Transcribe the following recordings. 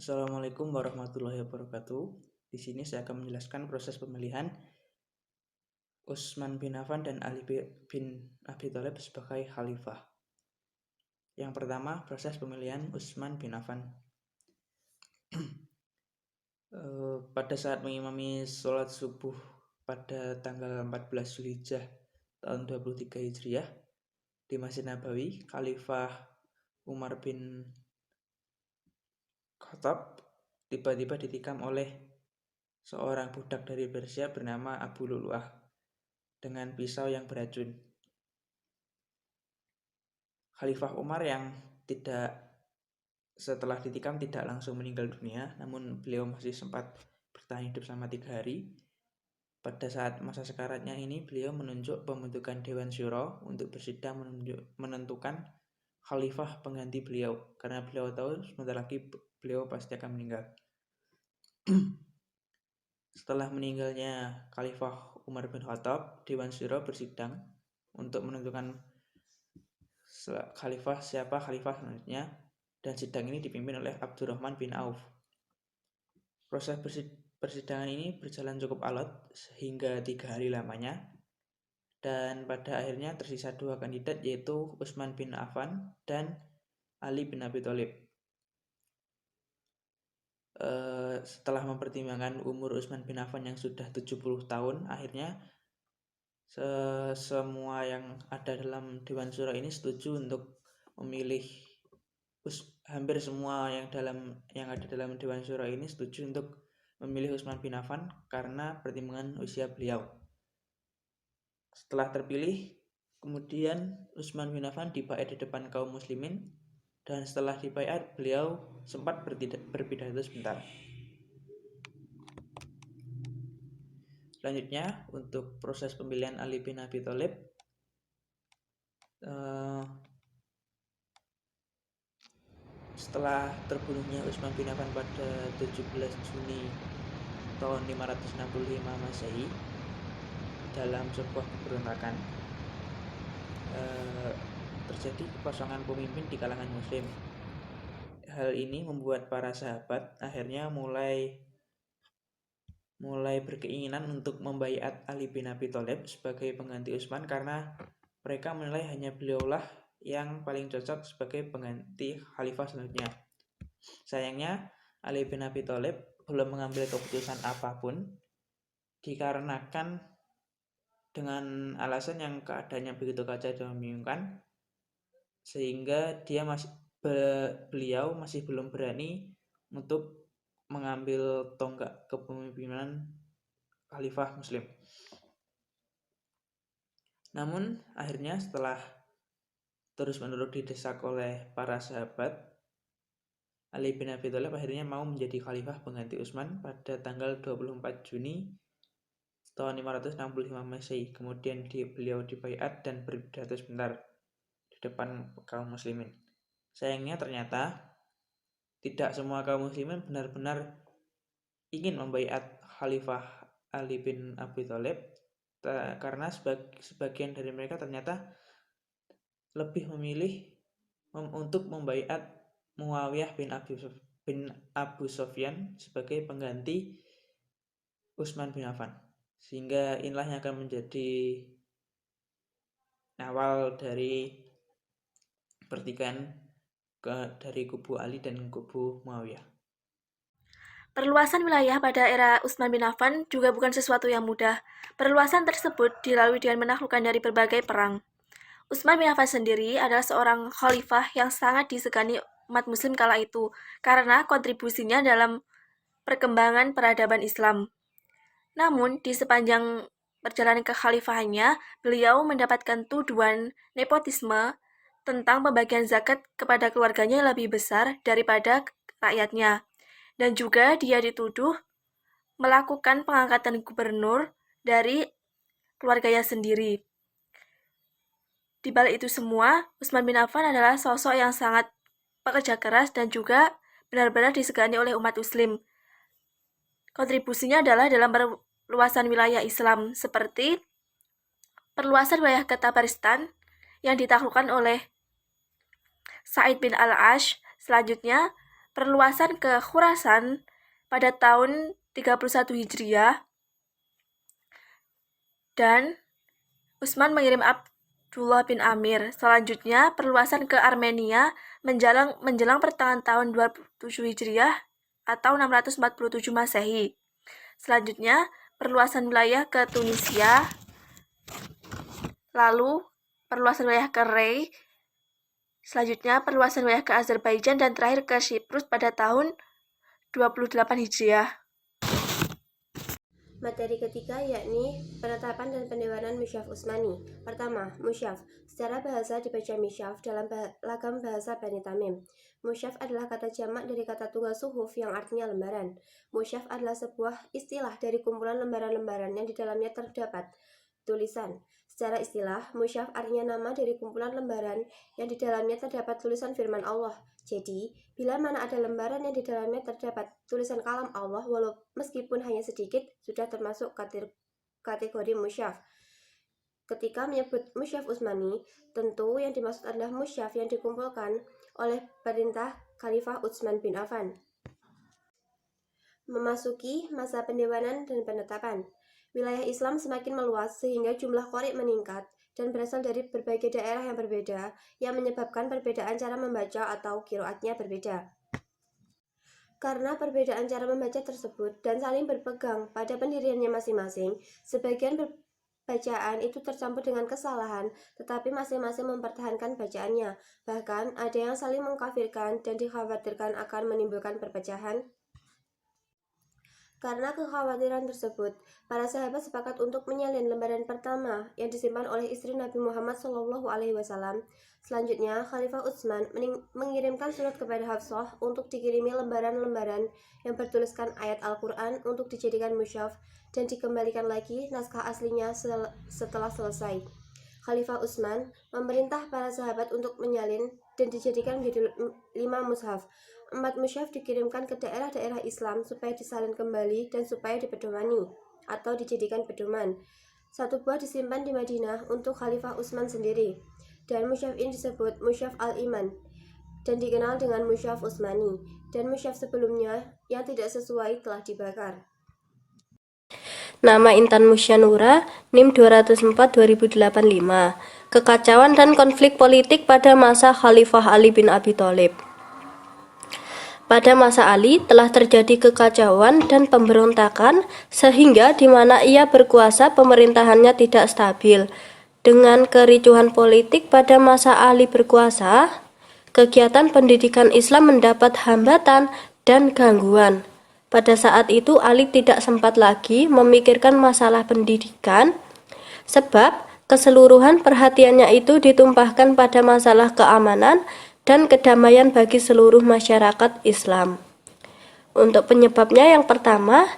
Assalamualaikum warahmatullahi wabarakatuh. Di sini saya akan menjelaskan proses pemilihan Utsman bin Affan dan Ali bin Abi Thalib sebagai khalifah. Yang pertama, proses pemilihan Utsman bin Affan. Pada saat mengimami sholat subuh pada tanggal 14 Zulhijjah tahun 23 Hijriah di Masjid Nabawi, Khalifah Umar bin Khattab tiba-tiba ditikam oleh seorang budak dari Persia bernama Abu Lu'lu'ah dengan pisau yang beracun. Khalifah Umar yang setelah ditikam tidak langsung meninggal dunia, namun beliau masih sempat bertahan hidup selama 3 hari. Pada saat masa sekaratnya ini, beliau menunjuk pembentukan Dewan Syuro untuk bersidang menentukan khalifah pengganti beliau, karena beliau tahu sebentar lagi beliau pasti akan meninggal. Setelah meninggalnya Khalifah Umar bin Khattab, Dewan Syuro bersidang untuk menentukan siapa khalifah selanjutnya, dan sidang ini dipimpin oleh Abdurrahman bin Auf. Proses persidangan ini berjalan cukup alot hingga 3 hari lamanya, dan pada akhirnya tersisa 2 kandidat, yaitu Utsman bin Affan dan Ali bin Abi Thalib. Setelah mempertimbangkan umur Utsman bin Affan yang sudah 70 tahun, akhirnya semua yang ada dalam Dewan Syuro ini setuju untuk memilih, hampir semua yang ada dalam Dewan Syuro ini setuju untuk memilih Utsman bin Affan karena pertimbangan usia beliau. Setelah terpilih, kemudian Utsman bin Affan dibaiat di depan kaum muslimin, dan setelah dibaiat beliau sempat berpidato sebentar. Selanjutnya, untuk proses pemilihan Ali bin Abi Thalib, setelah terbunuhnya Utsman bin Affan pada 17 Juni tahun 565 Masehi dalam sebuah pemberontakan, terjadi kekosongan pemimpin di kalangan muslim. Hal ini membuat para sahabat akhirnya mulai berkeinginan untuk membaiat Ali bin Abi Thalib sebagai pengganti Utsman, karena mereka menilai hanya beliaulah yang paling cocok sebagai pengganti khalifah selanjutnya. Sayangnya Ali bin Abi Thalib belum mengambil keputusan apapun dikarenakan dengan alasan yang keadaannya begitu kacau dan membingungkan, sehingga beliau masih belum berani untuk mengambil tonggak kepemimpinan khalifah muslim. Namun akhirnya setelah terus-menerus didesak oleh para sahabat, Ali bin Abi Thalib akhirnya mau menjadi khalifah pengganti Utsman pada tanggal 24 Juni tahun 565 Masehi. Kemudian beliau dibaiat dan berpidato sebentar di depan kaum muslimin. Sayangnya ternyata tidak semua kaum muslimin benar-benar ingin membaiat khalifah Ali bin Abi Thalib, karena sebagian dari mereka ternyata lebih memilih untuk membaiat Muawiyah bin Abu Sufyan sebagai pengganti Utsman bin Affan. Sehingga inilah yang akan menjadi awal dari pertikaian dari kubu Ali dan kubu Muawiyah. Perluasan wilayah pada era Utsman bin Affan juga bukan sesuatu yang mudah. Perluasan tersebut dilalui dengan menaklukkan dari berbagai perang. Utsman bin Affan sendiri adalah seorang khalifah yang sangat disegani umat muslim kala itu karena kontribusinya dalam perkembangan peradaban Islam. Namun, di sepanjang perjalanan kekhalifahannya, beliau mendapatkan tuduhan nepotisme tentang pembagian zakat kepada keluarganya lebih besar daripada rakyatnya. Dan juga dia dituduh melakukan pengangkatan gubernur dari keluarganya sendiri. Di balik itu semua, Utsman bin Affan adalah sosok yang sangat pekerja keras dan juga benar-benar disegani oleh umat muslim. Kontribusinya adalah dalam perluasan wilayah Islam, seperti perluasan wilayah ke Tabaristan yang ditaklukkan oleh Sa'id bin al-Ash. Selanjutnya, perluasan ke Khurasan pada tahun 31 Hijriah, dan Utsman mengirim Abdullah bin Amir. Selanjutnya, perluasan ke Armenia menjelang pertengahan tahun 27 Hijriah atau 647 Masehi. Selanjutnya, perluasan wilayah ke Tunisia, lalu perluasan wilayah ke Rey, selanjutnya perluasan wilayah ke Azerbaijan, dan terakhir ke Siprus pada tahun 28 Hijriah. Materi ketiga yakni penetapan dan pendewanan Musyaf Utsmani. Pertama, Musyaf. Secara bahasa dibaca Misyaf dalam lagam bahasa Bani Tamim. Musyaf adalah kata jamak dari kata tunggal suhuf yang artinya lembaran. Musyaf adalah sebuah istilah dari kumpulan lembaran-lembaran yang di dalamnya terdapat tulisan. Secara istilah, musyaf artinya nama dari kumpulan lembaran yang di dalamnya terdapat tulisan firman Allah. Jadi, bila mana ada lembaran yang di dalamnya terdapat tulisan kalam Allah, walau meskipun hanya sedikit, sudah termasuk kategori musyaf. Ketika menyebut Musyaf Utsmani, tentu yang dimaksud adalah musyaf yang dikumpulkan oleh perintah Khalifah Utsman bin Affan. Memasuki masa pendewanan dan penetapan. Wilayah Islam semakin meluas sehingga jumlah qori meningkat dan berasal dari berbagai daerah yang berbeda yang menyebabkan perbedaan cara membaca atau qiraatnya berbeda. Karena perbedaan cara membaca tersebut dan saling berpegang pada pendiriannya masing-masing, sebagian bacaan itu tercampur dengan kesalahan, tetapi masing-masing mempertahankan bacaannya. Bahkan ada yang saling mengkafirkan dan dikhawatirkan akan menimbulkan perpecahan. Karena kekhawatiran tersebut, para sahabat sepakat untuk menyalin lembaran pertama yang disimpan oleh istri Nabi Muhammad SAW. Selanjutnya, Khalifah Utsman mengirimkan surat kepada Hafsah untuk dikirimi lembaran-lembaran yang bertuliskan ayat Al-Quran untuk dijadikan musyaf dan dikembalikan lagi naskah aslinya setelah selesai. Khalifah Utsman memerintah para sahabat untuk menyalin dan dijadikan menjadi 5 mushaf. 4 musyaf dikirimkan ke daerah-daerah Islam supaya disalin kembali dan supaya dipedomani atau dijadikan pedoman. 1 buah disimpan di Madinah untuk Khalifah Utsman sendiri, dan musyaf ini disebut Musyaf Al-Iman dan dikenal dengan Musyaf Utsmani, dan musyaf sebelumnya yang tidak sesuai telah dibakar. Nama Intan Musyanura, NIM 204-2085. Kekacauan dan konflik politik pada masa Khalifah Ali bin Abi Thalib. Pada masa Ali telah terjadi kekacauan dan pemberontakan sehingga di mana ia berkuasa pemerintahannya tidak stabil. Dengan kericuhan politik pada masa Ali berkuasa, kegiatan pendidikan Islam mendapat hambatan dan gangguan. Pada saat itu Ali tidak sempat lagi memikirkan masalah pendidikan, sebab keseluruhan perhatiannya itu ditumpahkan pada masalah keamanan dan kedamaian bagi seluruh masyarakat Islam. Untuk penyebabnya yang pertama,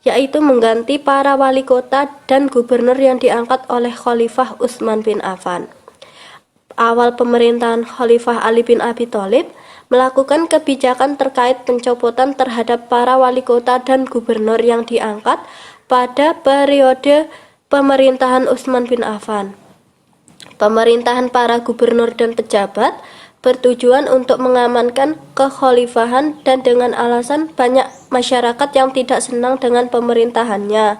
yaitu mengganti para wali kota dan gubernur yang diangkat oleh Khalifah Utsman bin Affan. Awal pemerintahan Khalifah Ali bin Abi Thalib melakukan kebijakan terkait pencopotan terhadap para wali kota dan gubernur yang diangkat pada periode pemerintahan Utsman bin Affan. Pemerintahan para gubernur dan pejabat bertujuan untuk mengamankan kekhalifahan dan dengan alasan banyak masyarakat yang tidak senang dengan pemerintahannya.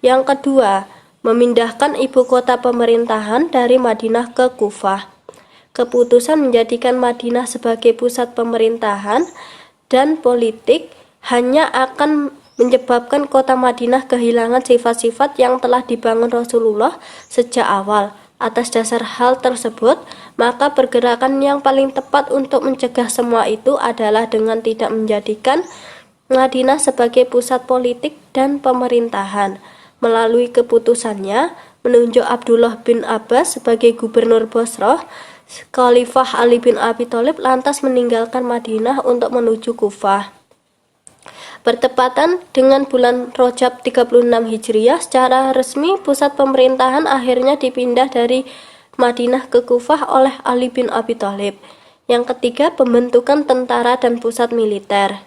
Yang kedua, memindahkan ibu kota pemerintahan dari Madinah ke Kufah. Keputusan menjadikan Madinah sebagai pusat pemerintahan dan politik hanya akan menyebabkan kota Madinah kehilangan sifat-sifat yang telah dibangun Rasulullah sejak awal. Atas dasar hal tersebut, maka pergerakan yang paling tepat untuk mencegah semua itu adalah dengan tidak menjadikan Madinah sebagai pusat politik dan pemerintahan. Melalui keputusannya, menunjuk Abdullah bin Abbas sebagai gubernur Bosrah, Khalifah Ali bin Abi Thalib lantas meninggalkan Madinah untuk menuju Kufah. Bertepatan dengan bulan Rajab 36 Hijriah, secara resmi pusat pemerintahan akhirnya dipindah dari Madinah ke Kufah oleh Ali bin Abi Thalib. Yang ketiga, pembentukan tentara dan pusat militer.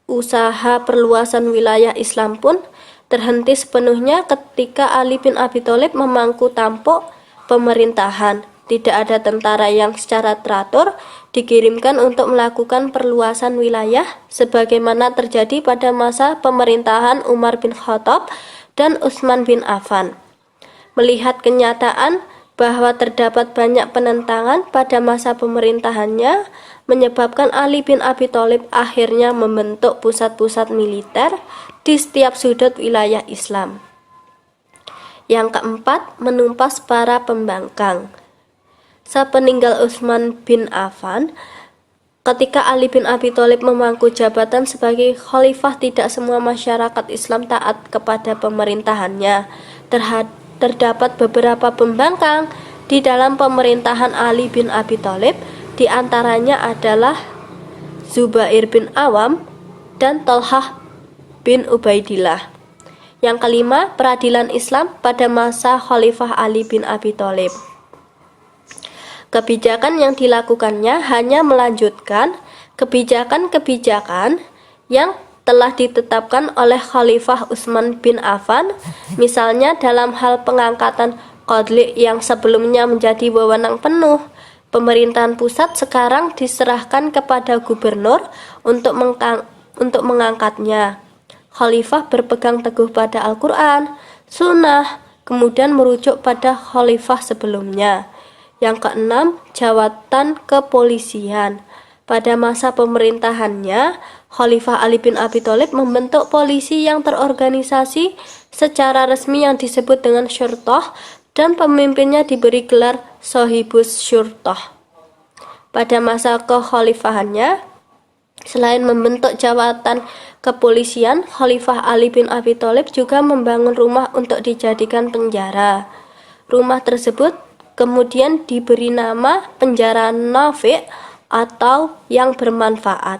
Usaha perluasan wilayah Islam pun terhenti sepenuhnya ketika Ali bin Abi Thalib memangku tampuk pemerintahan. Tidak ada tentara yang secara teratur dikirimkan untuk melakukan perluasan wilayah sebagaimana terjadi pada masa pemerintahan Umar bin Khattab dan Utsman bin Affan. Melihat kenyataan bahwa terdapat banyak penentangan pada masa pemerintahannya, menyebabkan Ali bin Abi Thalib akhirnya membentuk pusat-pusat militer di setiap sudut wilayah Islam. Yang keempat, menumpas para pembangkang. Sepeninggal Utsman bin Affan, ketika Ali bin Abi Thalib memangku jabatan sebagai khalifah, tidak semua masyarakat Islam taat kepada pemerintahannya. Terdapat beberapa pembangkang di dalam pemerintahan Ali bin Abi Thalib, di antaranya adalah Zubair bin Awam dan Thalhah bin Ubaidillah. Yang kelima, peradilan Islam pada masa Khalifah Ali bin Abi Thalib. Kebijakan yang dilakukannya hanya melanjutkan kebijakan-kebijakan yang telah ditetapkan oleh Khalifah Utsman bin Affan, misalnya dalam hal pengangkatan qadhi yang sebelumnya menjadi wewenang penuh pemerintahan pusat sekarang diserahkan kepada gubernur untuk mengangkatnya. Khalifah berpegang teguh pada Al-Quran, Sunnah, kemudian merujuk pada khalifah sebelumnya. Yang keenam, jawatan kepolisian. Pada masa pemerintahannya, Khalifah Ali bin Abi Thalib membentuk polisi yang terorganisasi secara resmi yang disebut dengan syurtah, dan pemimpinnya diberi gelar Sohibus Syurtah. Pada masa kekhalifahannya, selain membentuk jawatan kepolisian, Khalifah Ali bin Abi Thalib juga membangun rumah untuk dijadikan penjara. Rumah tersebut kemudian diberi nama penjara Nafi' atau yang bermanfaat.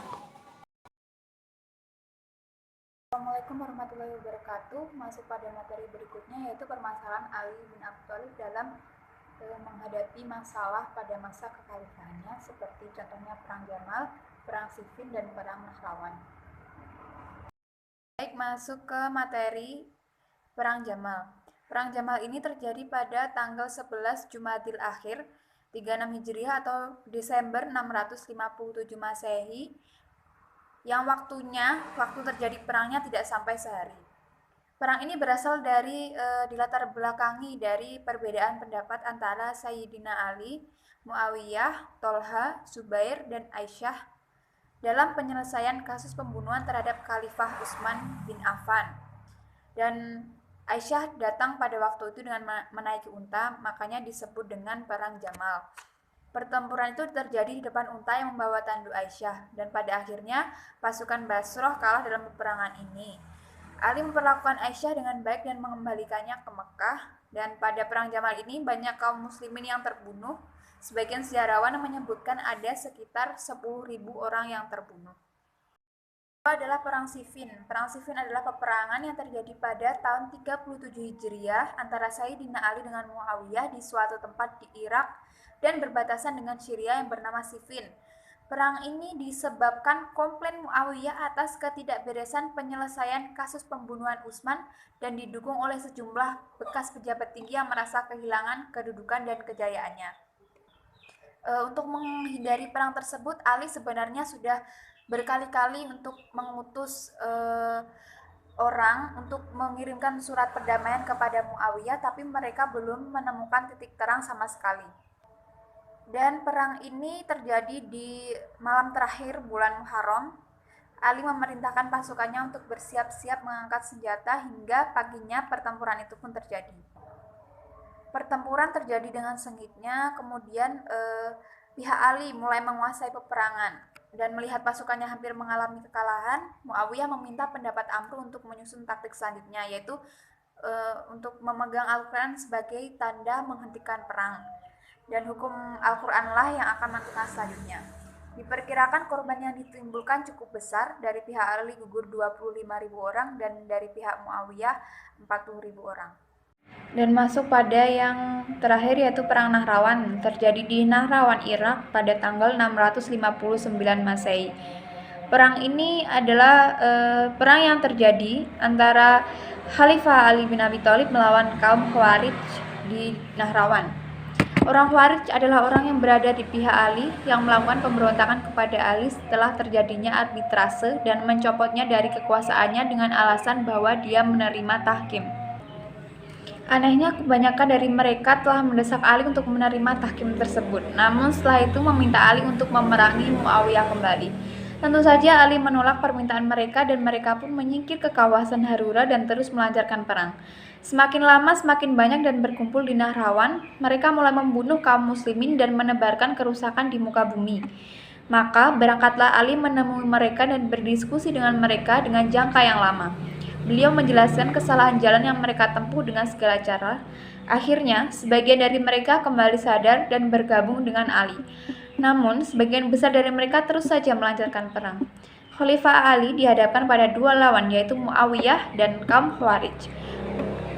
Assalamualaikum warahmatullahi wabarakatuh. Masuk pada materi berikutnya, yaitu permasalahan Ali bin Abi Thalib dalam menghadapi masalah pada masa kekhalifahannya, seperti contohnya Perang Jamal, Perang Siffin, dan Perang Nahrawan. Baik, masuk ke materi Perang Jamal. Perang Jamal ini terjadi pada tanggal 11 Jumadil Akhir 36 Hijriah atau Desember 657 Masehi, yang waktu terjadi perangnya tidak sampai sehari. Perang ini berasal dari dilatar belakangi dari perbedaan pendapat antara Sayyidina Ali, Muawiyah, Thalha, Zubair, dan Aisyah dalam penyelesaian kasus pembunuhan terhadap Khalifah Utsman bin Affan. Dan Aisyah datang pada waktu itu dengan menaiki unta, makanya disebut dengan Perang Jamal. Pertempuran itu terjadi di depan unta yang membawa tanduk Aisyah, dan pada akhirnya pasukan Basrah kalah dalam peperangan ini. Ali memperlakukan Aisyah dengan baik dan mengembalikannya ke Mekah, dan pada Perang Jamal ini banyak kaum muslimin yang terbunuh. Sebagian sejarawan menyebutkan ada sekitar 10.000 orang yang terbunuh. Adalah Perang Siffin. Perang Siffin adalah peperangan yang terjadi pada tahun 37 Hijriah antara Sayyidina Ali dengan Muawiyah di suatu tempat di Irak dan berbatasan dengan Syria yang bernama Siffin. Perang ini disebabkan komplain Muawiyah atas ketidakberesan penyelesaian kasus pembunuhan Utsman dan didukung oleh sejumlah bekas pejabat tinggi yang merasa kehilangan kedudukan dan kejayaannya. Untuk menghindari perang tersebut, Ali sebenarnya sudah berkali-kali untuk mengutus orang untuk mengirimkan surat perdamaian kepada Muawiyah, tapi mereka belum menemukan titik terang sama sekali. Dan perang ini terjadi di malam terakhir bulan Muharram. Ali memerintahkan pasukannya untuk bersiap-siap mengangkat senjata hingga paginya pertempuran itu pun terjadi. Pertempuran terjadi dengan sengitnya, kemudian pihak Ali mulai menguasai peperangan. Dan melihat pasukannya hampir mengalami kekalahan, Muawiyah meminta pendapat Amru untuk menyusun taktik selanjutnya, yaitu untuk memegang Al-Quran sebagai tanda menghentikan perang. Dan hukum Al-Quranlah yang akan menentukan selanjutnya. Diperkirakan korban yang ditimbulkan cukup besar, dari pihak Ali gugur 25.000 orang dan dari pihak Muawiyah 40.000 orang. Dan masuk pada yang terakhir, yaitu Perang Nahrawan, terjadi di Nahrawan, Irak pada tanggal 659 Masehi. Perang ini adalah perang yang terjadi antara Khalifah Ali bin Abi Thalib melawan kaum Khawarij di Nahrawan. Orang Khawarij adalah orang yang berada di pihak Ali yang melakukan pemberontakan kepada Ali setelah terjadinya arbitrase dan mencopotnya dari kekuasaannya dengan alasan bahwa dia menerima tahkim. Anehnya, kebanyakan dari mereka telah mendesak Ali untuk menerima tahkim tersebut, namun setelah itu meminta Ali untuk memerangi Muawiyah kembali. Tentu saja Ali menolak permintaan mereka dan mereka pun menyingkir ke kawasan Harura dan terus melancarkan perang. Semakin lama semakin banyak dan berkumpul di Nahrawan, mereka mulai membunuh kaum muslimin dan menebarkan kerusakan di muka bumi. Maka berangkatlah Ali menemui mereka dan berdiskusi dengan mereka dengan jangka yang lama. Beliau menjelaskan kesalahan jalan yang mereka tempuh dengan segala cara. Akhirnya, sebagian dari mereka kembali sadar dan bergabung dengan Ali. Namun, sebagian besar dari mereka terus saja melancarkan perang. Khalifah Ali dihadapkan pada dua lawan, yaitu Muawiyah dan kaum Khawarij.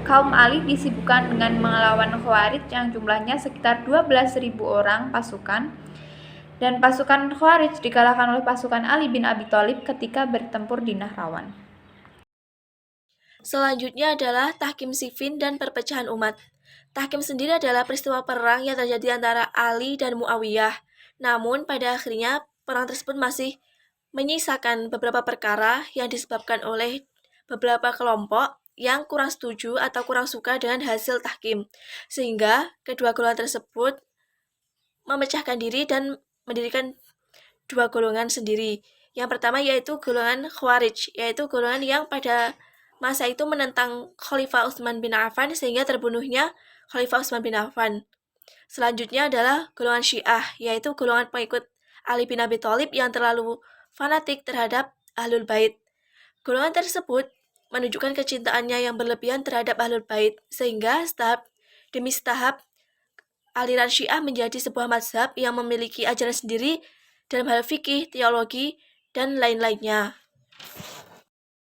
Kaum Ali disibukkan dengan melawan Khawarij yang jumlahnya sekitar 12.000 orang pasukan, dan pasukan Khawarij dikalahkan oleh pasukan Ali bin Abi Thalib ketika bertempur di Nahrawan. Selanjutnya adalah Tahkim Siffin dan perpecahan umat. Tahkim sendiri adalah peristiwa perang yang terjadi antara Ali dan Muawiyah. Namun pada akhirnya perang tersebut masih menyisakan beberapa perkara yang disebabkan oleh beberapa kelompok yang kurang setuju atau kurang suka dengan hasil tahkim, sehingga kedua golongan tersebut memecahkan diri dan mendirikan dua golongan sendiri. Yang pertama yaitu golongan Khawarij, yaitu golongan yang pada masa itu menentang Khalifah Utsman bin Affan sehingga terbunuhnya Khalifah Utsman bin Affan. Selanjutnya adalah golongan Syiah, yaitu golongan pengikut Ali bin Abi Thalib yang terlalu fanatik terhadap Ahlul Bait. Golongan tersebut menunjukkan kecintaannya yang berlebihan terhadap Ahlul Bait, sehingga setahap demi setahap aliran Syiah menjadi sebuah mazhab yang memiliki ajaran sendiri dalam hal fikih, teologi, dan lain-lainnya.